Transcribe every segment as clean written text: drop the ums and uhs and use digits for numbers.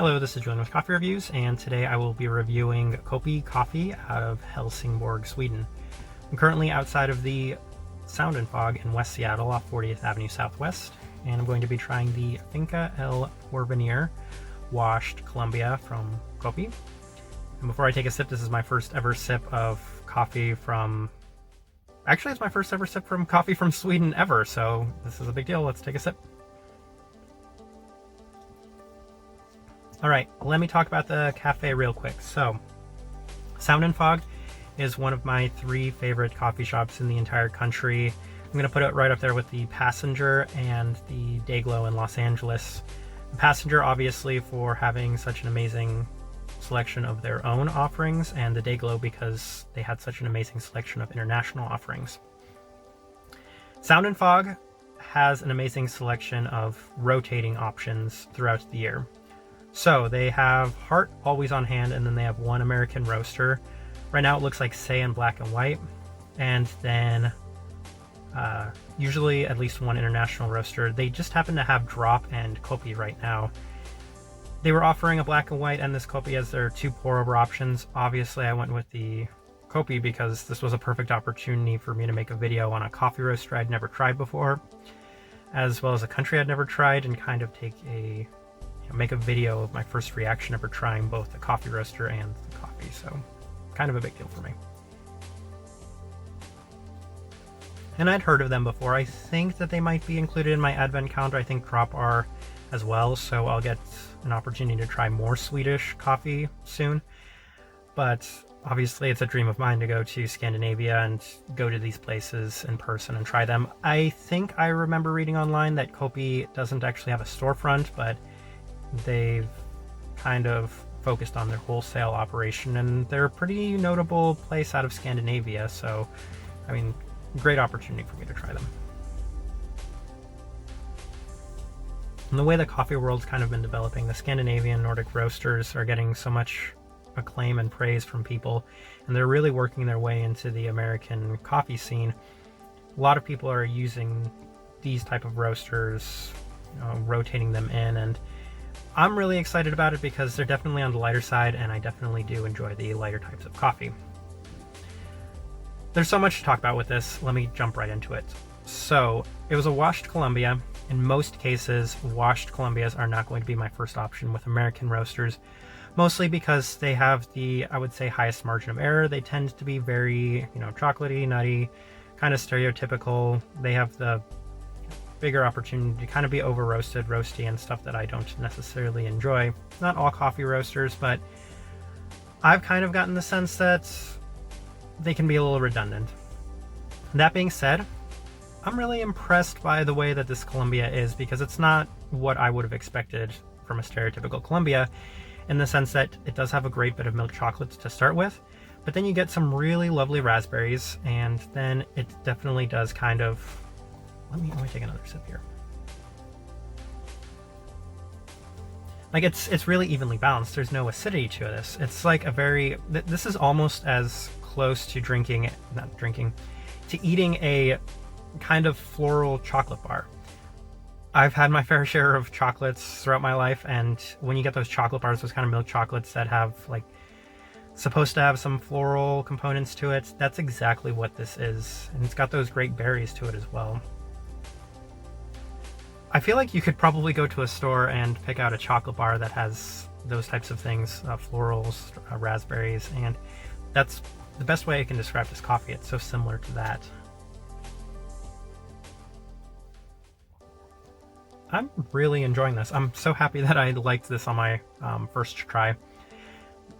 Hello, this is Julian with Coffee Reviews, and today I will be reviewing Koppi Coffee out of Helsingborg, Sweden. I'm currently outside of the Sound and Fog in West Seattle off 40th Avenue Southwest, and I'm going to be trying the Finca El Porvenir washed Colombia from Koppi. And before I take a sip, this is my first ever sip of coffee from... Actually, it's my first ever sip from coffee from Sweden ever, so this is a big deal. Let's take a sip. Alright, let me talk about the cafe real quick. So, Sound and Fog is one of my 3 favorite coffee shops in the entire country. I'm going to put it right up there with the Passenger and the Dayglow in Los Angeles. The Passenger, obviously, for having such an amazing selection of their own offerings, and the Dayglow because they had such an amazing selection of international offerings. Sound and Fog has an amazing selection of rotating options throughout the year. So they have Heart always on hand, and then they have one American roaster. Right now it looks like Say in black and white, and then usually at least one international roaster. They just happen to have Drop and Koppi right now. They were offering a black and white and this Koppi as their 2 pour over options. Obviously I went with the Koppi because this was a perfect opportunity for me to make a video on a coffee roaster I'd never tried before, as well as a country I'd never tried, and kind of make a video of my first reaction ever trying both the coffee roaster and the coffee. So kind of a big deal for me. And I'd heard of them before. I think that they might be included in my advent calendar. I think Drop are as well, so I'll get an opportunity to try more Swedish coffee soon. But obviously it's a dream of mine to go to Scandinavia and go to these places in person and try them. I think I remember reading online that Koppi doesn't actually have a storefront, but they've kind of focused on their wholesale operation, and they're a pretty notable place out of Scandinavia, so I mean, great opportunity for me to try them. And the way the coffee world's kind of been developing, the Scandinavian Nordic roasters are getting so much acclaim and praise from people, and they're really working their way into the American coffee scene. A lot of people are using these type of roasters, rotating them in, and I'm really excited about it because they're definitely on the lighter side, and I definitely do enjoy the lighter types of coffee. There's so much to talk about with this. Let me jump right into it. So, it was a washed Colombia. In most cases, washed Colombias are not going to be my first option with American roasters, mostly because they have the, I would say, highest margin of error. They tend to be very, chocolatey, nutty, kind of stereotypical. They have the bigger opportunity to kind of be over roasted, roasty, and stuff that I don't necessarily enjoy. Not all coffee roasters, but I've kind of gotten the sense that they can be a little redundant. That being said, I'm really impressed by the way that this Colombia is, because it's not what I would have expected from a stereotypical Colombia, in the sense that it does have a great bit of milk chocolate to start with, but then you get some really lovely raspberries, and then it definitely does kind of... Let me take another sip here. Like, it's really evenly balanced. There's no acidity to this. It's like a very... This is almost as close to eating a kind of floral chocolate bar. I've had my fair share of chocolates throughout my life, and when you get those chocolate bars, those kind of milk chocolates that have, like, supposed to have some floral components to it, that's exactly what this is. And it's got those great berries to it as well. I feel like you could probably go to a store and pick out a chocolate bar that has those types of things, florals, raspberries, and that's the best way I can describe this coffee. It's so similar to that. I'm really enjoying this. I'm so happy that I liked this on my first try.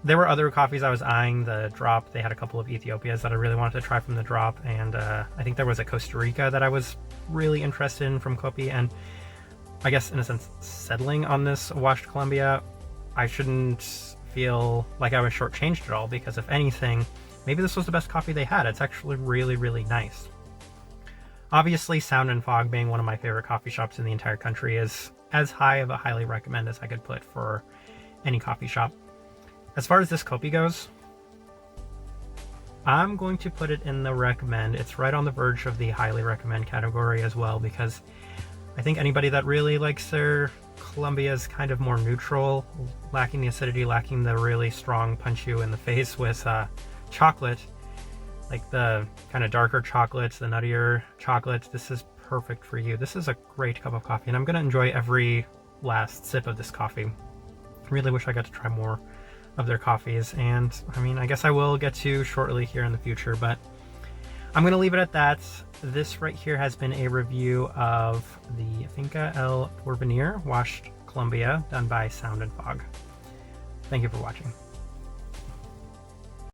There were other coffees I was eyeing. The Drop, they had a couple of Ethiopias that I really wanted to try from the Drop, and I think there was a Costa Rica that I was really interested in from Koppi, and I guess in a sense settling on this washed Colombia, I shouldn't feel like I was shortchanged at all, because if anything, maybe this was the best coffee they had. It's actually really, really nice. Obviously, Sound and Fog being one of my favorite coffee shops in the entire country is as high of a highly recommend as I could put for any coffee shop. As far as this Koppi goes, I'm going to put it in the recommend. It's right on the verge of the highly recommend category as well, because I think anybody that really likes their Colombia's kind of more neutral, lacking the acidity, lacking the really strong punch you in the face with chocolate, like the kind of darker chocolates, the nuttier chocolates, this is perfect for you. This is a great cup of coffee, and I'm going to enjoy every last sip of this coffee. Really wish I got to try more of their coffees, and I mean, I guess I will get to shortly here in the future, but I'm going to leave it at that. This right here has been a review of the Finca El Porvenir Washed Colombia, done by Sound and Fog. Thank you for watching.